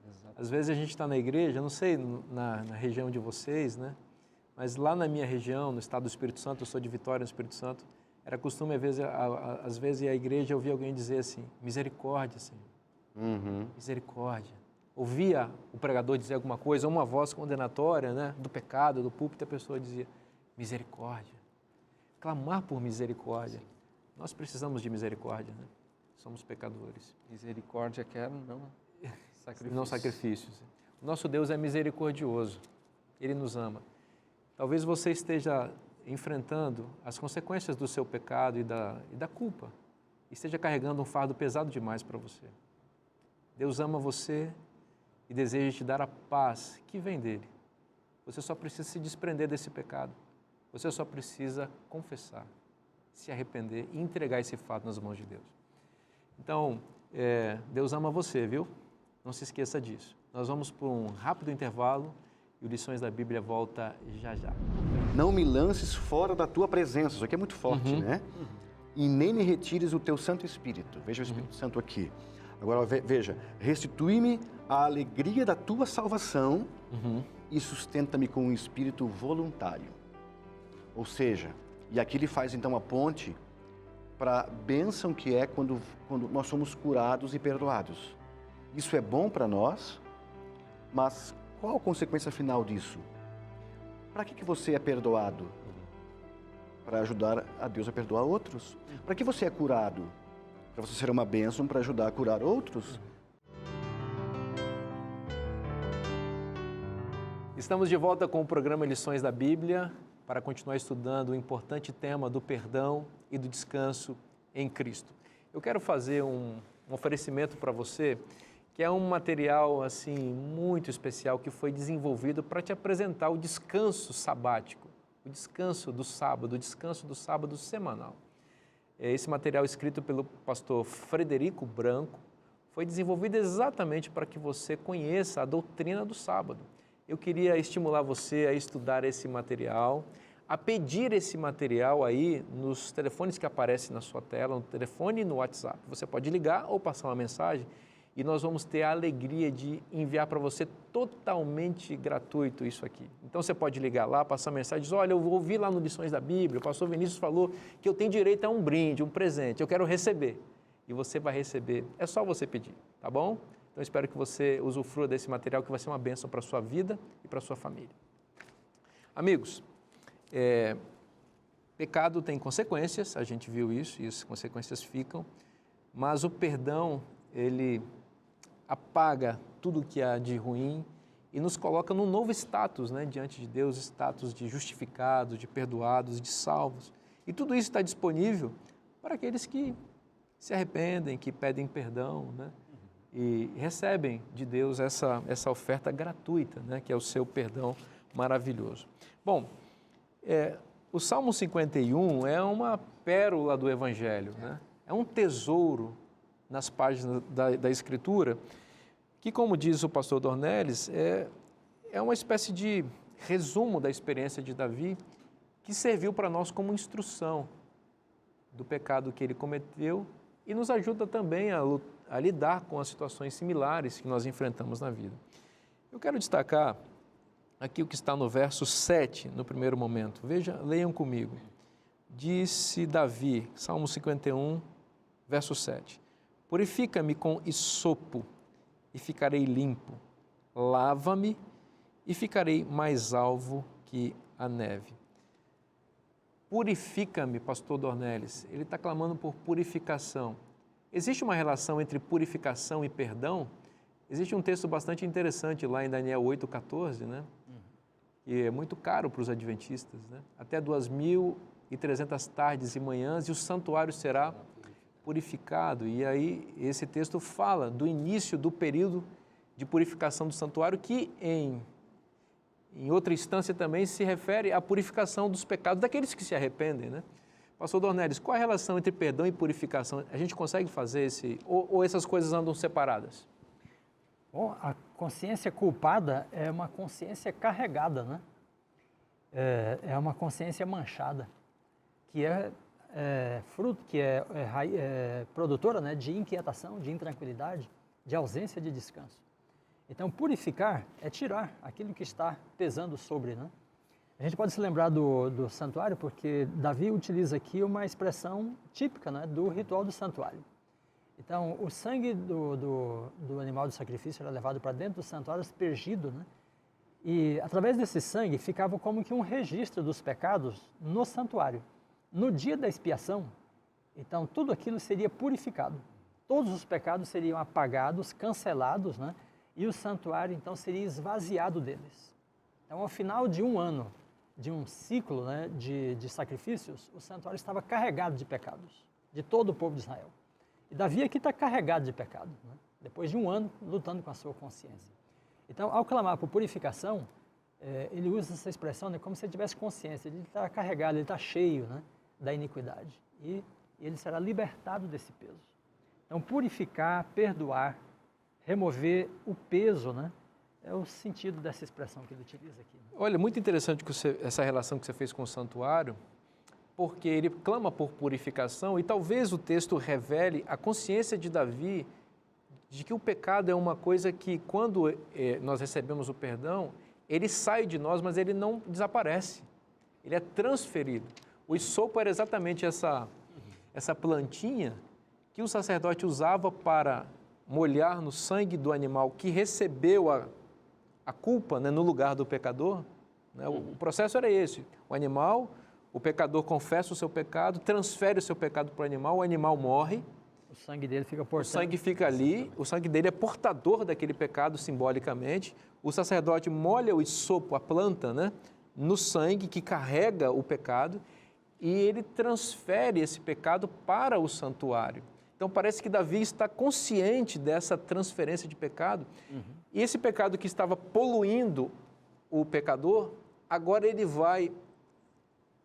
Exato. Às vezes a gente está na igreja, não sei na região de vocês, né? Mas lá na minha região, no estado do Espírito Santo, eu sou de Vitória, no Espírito Santo, era costume, às vezes, ir à igreja, ouvir alguém dizer assim, misericórdia, Senhor. Misericórdia. Ouvia o pregador dizer alguma coisa, ou uma voz condenatória, né, do pecado, do púlpito, a pessoa dizia, misericórdia, clamar por misericórdia. Nós precisamos de misericórdia, né? Somos pecadores. Misericórdia quero, não sacrifício. Não sacrifícios. O nosso Deus é misericordioso, Ele nos ama. Talvez você esteja enfrentando as consequências do seu pecado e da culpa, e esteja carregando um fardo pesado demais para você. Deus ama você e deseja te dar a paz que vem dele. Você só precisa se desprender desse pecado. Você só precisa confessar, se arrepender e entregar esse fardo nas mãos de Deus. Então, Deus ama você, viu? Não se esqueça disso. Nós vamos por um rápido intervalo e o Lições da Bíblia volta já já. Não me lances fora da tua presença. Isso aqui é muito forte, né? E nem me retires o teu Santo Espírito. Veja o Espírito Santo aqui. Agora, veja. Restitui-me a alegria da tua salvação e sustenta-me com um espírito voluntário. Ou seja, e aqui ele faz então a ponte para a bênção que é quando nós somos curados e perdoados. Isso é bom para nós, mas qual a consequência final disso? Para que você é perdoado? Para ajudar a Deus a perdoar outros. Para que você é curado? Para você ser uma bênção para ajudar a curar outros. Estamos de volta com o programa Lições da Bíblia para continuar estudando o importante tema do perdão e do descanso em Cristo. Eu quero fazer um oferecimento para você, que é um material assim muito especial que foi desenvolvido para te apresentar o descanso sabático, o descanso do sábado semanal. Esse material escrito pelo pastor Frederico Branco foi desenvolvido exatamente para que você conheça a doutrina do sábado. Eu queria estimular você a estudar esse material, a pedir esse material aí nos telefones que aparecem na sua tela, no telefone e no WhatsApp. Você pode ligar ou passar uma mensagem e nós vamos ter a alegria de enviar para você totalmente gratuito isso aqui. Então você pode ligar lá, passar mensagem e dizer, olha, eu vou ouvir lá no Lições da Bíblia, o pastor Vinícius falou que eu tenho direito a um brinde, um presente, eu quero receber. E você vai receber, é só você pedir, tá bom? Então espero que você usufrua desse material que vai ser uma bênção para a sua vida e para a sua família. Amigos, pecado tem consequências, a gente viu isso e as consequências ficam, mas o perdão, ele apaga tudo o que há de ruim e nos coloca num novo status, né, diante de Deus, status de justificados, de perdoados, de salvos. E tudo isso está disponível para aqueles que se arrependem, que pedem perdão, né, e recebem de Deus essa oferta gratuita, né, que é o seu perdão maravilhoso. Bom, o Salmo 51 é uma pérola do Evangelho, né? É um tesouro nas páginas da Escritura, que, como diz o pastor Dornelles, é uma espécie de resumo da experiência de Davi, que serviu para nós como instrução do pecado que ele cometeu e nos ajuda também a lidar com as situações similares que nós enfrentamos na vida. Eu quero destacar aqui o que está no verso 7, no primeiro momento. Veja, leiam comigo. Disse Davi, Salmo 51, verso 7. Purifica-me com hisopo e ficarei limpo. Lava-me e ficarei mais alvo que a neve. Purifica-me, pastor Dornelles. Ele está clamando por purificação. Existe uma relação entre purificação e perdão? Existe um texto bastante interessante lá em Daniel 8,14, né? Que é muito caro para os adventistas, né? Até 2.300 tardes e manhãs e o santuário será purificado. E aí esse texto fala do início do período de purificação do santuário, que em outra instância também se refere à purificação dos pecados daqueles que se arrependem, né? Pastor Dornelles, qual a relação entre perdão e purificação? A gente consegue fazer ou essas coisas andam separadas? Bom, a consciência culpada é uma consciência carregada, né? É uma consciência manchada, que fruto, que é produtora, né, de inquietação, de intranquilidade, de ausência de descanso. Então, purificar é tirar aquilo que está pesando sobre, né? A gente pode se lembrar do santuário, porque Davi utiliza aqui uma expressão típica, né, do ritual do santuário. Então, o sangue do animal de sacrifício era levado para dentro do santuário, aspergido, né? E através desse sangue ficava como que um registro dos pecados no santuário. No dia da expiação, então tudo aquilo seria purificado. Todos os pecados seriam apagados, cancelados, né? E o santuário então seria esvaziado deles. Então, ao final de um ano, de um ciclo, né, de sacrifícios, o santuário estava carregado de pecados, de todo o povo de Israel. E Davi aqui está carregado de pecado, né? Depois de um ano lutando com a sua consciência. Então, ao clamar por purificação, ele usa essa expressão, né, como se ele tivesse consciência, ele está carregado, ele está cheio, né, da iniquidade. E ele será libertado desse peso. Então, purificar, perdoar, remover o peso, né, é o sentido dessa expressão que ele utiliza aqui. Né? Olha, muito interessante essa relação que você fez com o santuário, porque ele clama por purificação e talvez o texto revele a consciência de Davi de que o pecado é uma coisa que, quando nós recebemos o perdão, ele sai de nós, mas ele não desaparece. Ele é transferido. O hisopo era exatamente essa plantinha que o sacerdote usava para molhar no sangue do animal que recebeu a culpa, né, no lugar do pecador. Né? O processo era esse. O animal, o pecador confessa o seu pecado, transfere o seu pecado para o animal morre. O sangue dele fica portando. O sangue fica ali, o sangue dele é portador daquele pecado simbolicamente. O sacerdote molha o hisopo, a planta, né, no sangue que carrega o pecado e ele transfere esse pecado para o santuário. Então parece que Davi está consciente dessa transferência de pecado e esse pecado que estava poluindo o pecador, agora ele vai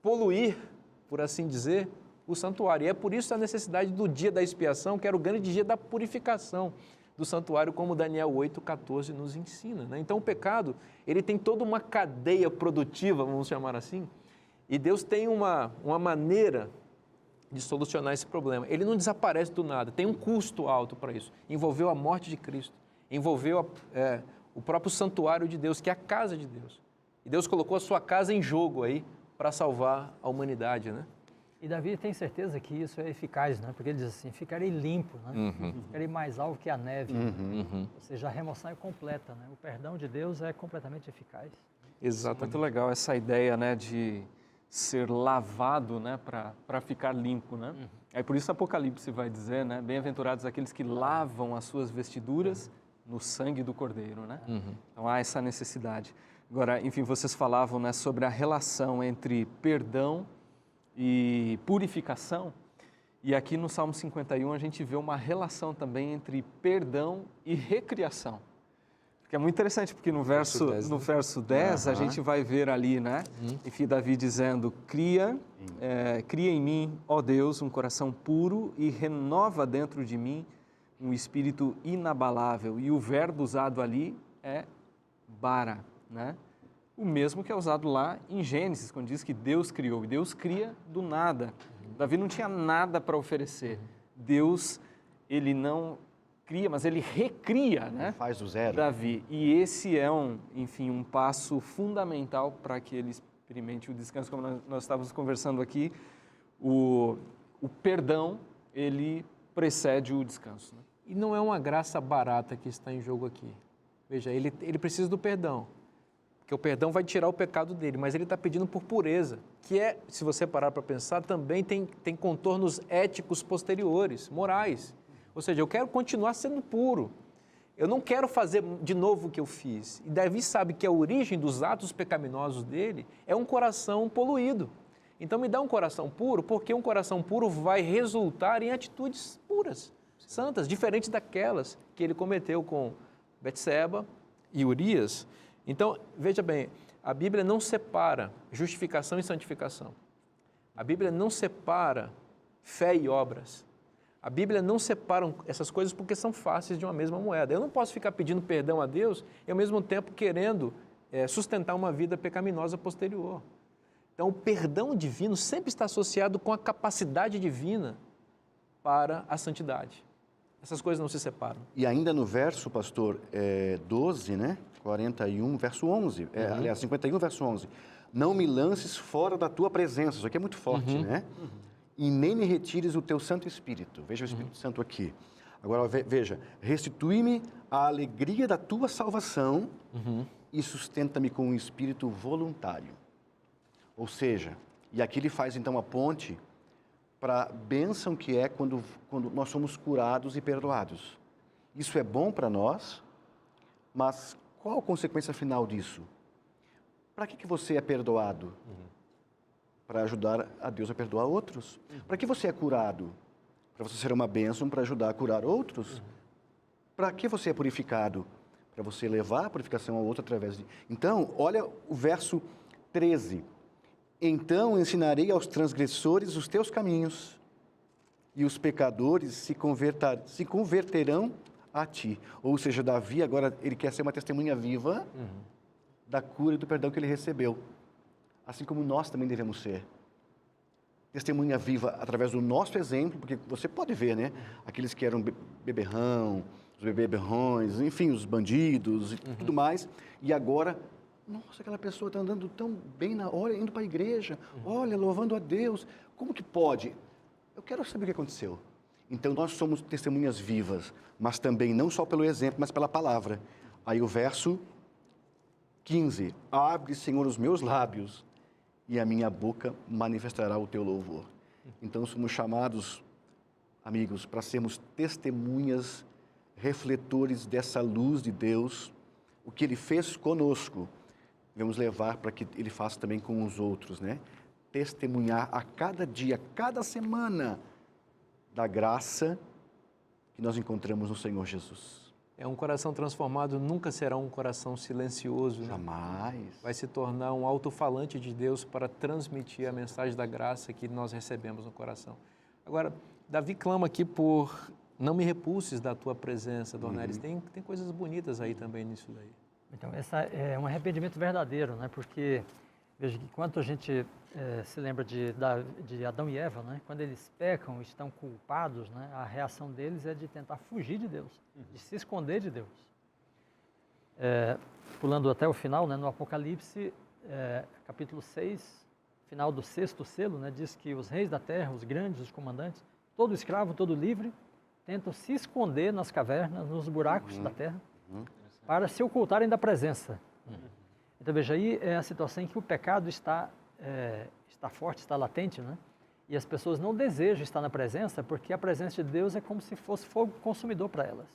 poluir, por assim dizer, o santuário. E é por isso a necessidade do dia da expiação, que era o grande dia da purificação do santuário, como Daniel 8,14 nos ensina. Né? Então o pecado, ele tem toda uma cadeia produtiva, vamos chamar assim, e Deus tem uma maneira de solucionar esse problema. Ele não desaparece do nada, tem um custo alto para isso. Envolveu a morte de Cristo, envolveu o próprio santuário de Deus, que é a casa de Deus. E Deus colocou a sua casa em jogo aí para salvar a humanidade, né? E Davi tem certeza que isso é eficaz, né? Porque ele diz assim, ficarei limpo, né? Ficarei mais alvo que a neve. Ou seja, a remoção é completa, né? O perdão de Deus é completamente eficaz. Exatamente. Muito legal essa ideia, né, de ser lavado, né, para ficar limpo, né? É por isso Apocalipse vai dizer, né, bem-aventurados aqueles que lavam as suas vestiduras no sangue do Cordeiro, né? Então há essa necessidade. Agora, enfim, vocês falavam, né, sobre a relação entre perdão e purificação, e aqui no Salmo 51 a gente vê uma relação também entre perdão e recriação. Porque é muito interessante, porque no verso 10 a gente vai ver ali, né? Enfim, Davi dizendo, cria em mim, ó Deus, um coração puro e renova dentro de mim um espírito inabalável. E o verbo usado ali é bara, né? O mesmo que é usado lá em Gênesis, quando diz que Deus criou. E Deus cria do nada. Davi não tinha nada para oferecer. Deus, ele não cria, mas ele recria, né? Faz do zero. Davi. E esse é um passo fundamental para que ele experimente o descanso. Como nós estávamos conversando aqui, o perdão, ele precede o descanso. Né? E não é uma graça barata que está em jogo aqui. Veja, ele precisa do perdão. Porque o perdão vai tirar o pecado dele, mas ele está pedindo por pureza, que é, se você parar para pensar, também tem contornos éticos posteriores, morais. Ou seja, eu quero continuar sendo puro. Eu não quero fazer de novo o que eu fiz. E Davi sabe que a origem dos atos pecaminosos dele é um coração poluído. Então me dá um coração puro, porque um coração puro vai resultar em atitudes puras, santas, diferentes daquelas que ele cometeu com Betseba e Urias. Então, veja bem, a Bíblia não separa justificação e santificação. A Bíblia não separa fé e obras. A Bíblia não separa essas coisas porque são faces de uma mesma moeda. Eu não posso ficar pedindo perdão a Deus e, ao mesmo tempo, querendo sustentar uma vida pecaminosa posterior. Então, o perdão divino sempre está associado com a capacidade divina para a santidade. Essas coisas não se separam. E ainda no verso, pastor, 12, né? 41, verso 11. Aliás, 51, verso 11. Não me lances fora da tua presença. Isso aqui é muito forte, né? E nem me retires o teu Santo Espírito. Veja o Espírito Santo aqui. Agora, veja. Restitui-me a alegria da tua salvação e sustenta-me com um espírito voluntário. Ou seja, e aqui ele faz então a ponte para a bênção que é quando nós somos curados e perdoados. Isso é bom para nós, mas qual a consequência final disso? Para que você é perdoado? Para ajudar a Deus a perdoar outros. Para que você é curado? Para você ser uma bênção para ajudar a curar outros. Para que você é purificado? Para você levar a purificação ao outro através de... Então, olha o verso 13. Então ensinarei aos transgressores os teus caminhos, e os pecadores se converterão a ti. Ou seja, Davi agora ele quer ser uma testemunha viva da cura e do perdão que ele recebeu. Assim como nós também devemos ser. Testemunha viva através do nosso exemplo, porque você pode ver, né? Aqueles que eram beberrão, os beberrões, enfim, os bandidos e tudo mais. E agora, nossa, aquela pessoa está andando tão bem, olha, indo para a igreja, olha, louvando a Deus. Como que pode? Eu quero saber o que aconteceu. Então, nós somos testemunhas vivas, mas também não só pelo exemplo, mas pela palavra. Aí o verso 15. Abre, Senhor, os meus lábios, e a minha boca manifestará o teu louvor. Então, somos chamados, amigos, para sermos testemunhas, refletores dessa luz de Deus. O que Ele fez conosco, devemos levar para que Ele faça também com os outros, né? Testemunhar a cada dia, a cada semana, da graça que nós encontramos no Senhor Jesus. Um coração transformado nunca será um coração silencioso. Né? Jamais. Vai se tornar um alto-falante de Deus para transmitir a mensagem da graça que nós recebemos no coração. Agora, Davi clama aqui por não me repulses da tua presença, Dornelles. Tem coisas bonitas aí também nisso daí. Então, essa é um arrependimento verdadeiro, né? Porque, veja que enquanto a gente se lembra de Adão e Eva, né? Quando eles pecam, estão culpados, né? A reação deles é de tentar fugir de Deus, de se esconder de Deus. Pulando até o final, né? No Apocalipse, capítulo 6, final do 6º selo, né? Diz que os reis da terra, os grandes, os comandantes, todo escravo, todo livre, tentam se esconder nas cavernas, nos buracos da terra, para se ocultarem da presença. Então, veja, aí é a situação em que o pecado está forte, está latente, né? E as pessoas não desejam estar na presença, porque a presença de Deus é como se fosse fogo consumidor para elas.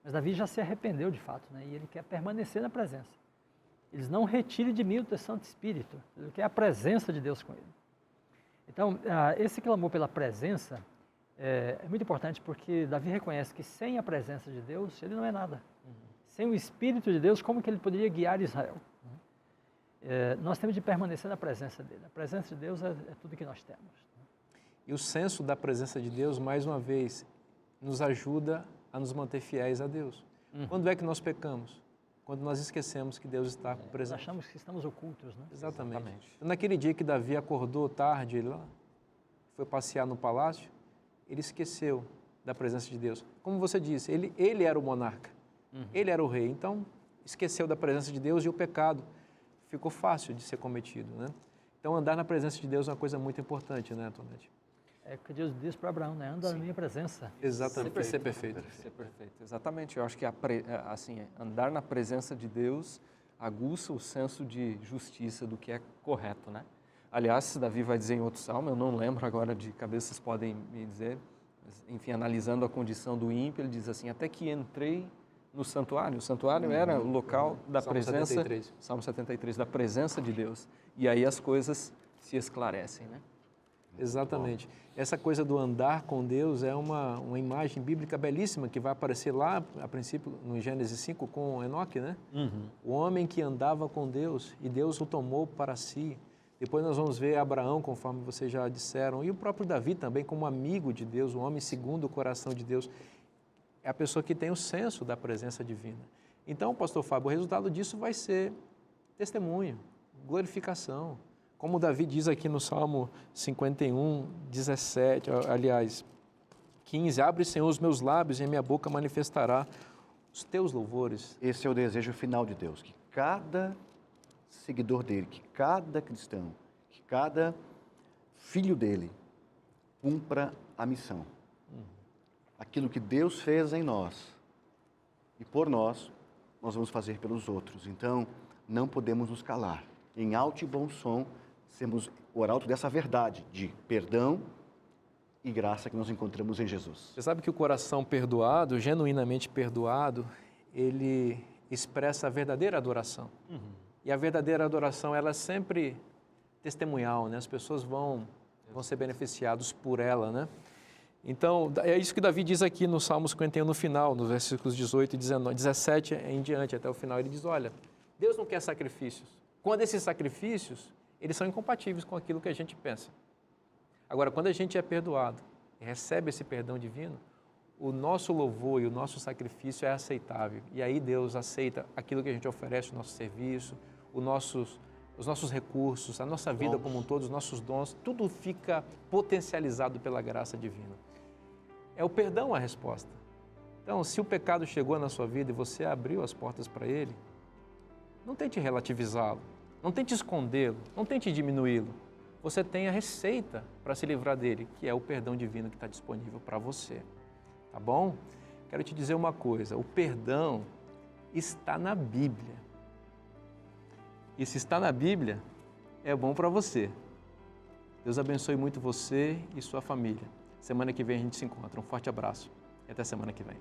Mas Davi já se arrependeu de fato, né? E ele quer permanecer na presença. Eles não retirem de mim o teu Santo Espírito, ele quer a presença de Deus com ele. Então, esse clamor pela presença é muito importante, porque Davi reconhece que sem a presença de Deus, ele não é nada. Sem o Espírito de Deus, como que ele poderia guiar Israel? Nós temos de permanecer na presença dele. A presença de Deus é tudo que nós temos. E o senso da presença de Deus, mais uma vez, nos ajuda a nos manter fiéis a Deus. Quando é que nós pecamos? Quando nós esquecemos que Deus está presente. Nós achamos que estamos ocultos, né? Exatamente. Naquele dia que Davi acordou tarde, ele lá foi passear no palácio, ele esqueceu da presença de Deus. Como você disse, ele era o monarca, ele era o rei, então esqueceu da presença de Deus e o pecado ficou fácil de ser cometido, né? Então, andar na presença de Deus é uma coisa muito importante, né, Tonete? É o que Deus disse para Abraão, né? Anda na minha presença. Exatamente, ser perfeito. Ser perfeito, exatamente. Eu acho que andar na presença de Deus aguça o senso de justiça do que é correto, né? Aliás, Davi vai dizer em outro salmo, eu não lembro agora de cabeça, vocês podem me dizer, mas, enfim, analisando a condição do ímpio, ele diz assim, até que entrei no santuário. O santuário era o local da Salmo presença, 73. Salmo 73, da presença de Deus. E aí as coisas se esclarecem, né? Exatamente. Essa coisa do andar com Deus é uma imagem bíblica belíssima que vai aparecer lá, a princípio, no Gênesis 5, com Enoque, né? O homem que andava com Deus e Deus o tomou para si. Depois nós vamos ver Abraão, conforme vocês já disseram, e o próprio Davi também como amigo de Deus, o homem segundo o coração de Deus. É a pessoa que tem o senso da presença divina. Então, pastor Fábio, o resultado disso vai ser testemunho, glorificação. Como Davi diz aqui no Salmo 51, 17, aliás, 15, abre, Senhor, os meus lábios e a minha boca manifestará os teus louvores. Esse é o desejo final de Deus, que cada seguidor dele, que cada cristão, que cada filho dele cumpra a missão. Aquilo que Deus fez em nós e por nós, nós vamos fazer pelos outros. Então, não podemos nos calar. Em alto e bom som, sermos o arauto dessa verdade de perdão e graça que nós encontramos em Jesus. Você sabe que o coração perdoado, genuinamente perdoado, ele expressa a verdadeira adoração. E a verdadeira adoração, ela é sempre testemunhal, né? As pessoas vão ser beneficiados por ela, né? Então, é isso que Davi diz aqui no Salmo 51, no final, nos versículos 18 e 19, 17 em diante, até o final. Ele diz, olha, Deus não quer sacrifícios. Quando esses sacrifícios, eles são incompatíveis com aquilo que a gente pensa. Agora, quando a gente é perdoado e recebe esse perdão divino, o nosso louvor e o nosso sacrifício é aceitável. E aí Deus aceita aquilo que a gente oferece, o nosso serviço, os nossos recursos, a nossa vida como um todo, os nossos dons, tudo fica potencializado pela graça divina. É o perdão a resposta. Então, se o pecado chegou na sua vida e você abriu as portas para ele, não tente relativizá-lo, não tente escondê-lo, não tente diminuí-lo. Você tem a receita para se livrar dele, que é o perdão divino que está disponível para você. Tá bom? Quero te dizer uma coisa, o perdão está na Bíblia. E se está na Bíblia, é bom para você. Deus abençoe muito você e sua família. Semana que vem a gente se encontra. Um forte abraço e até semana que vem.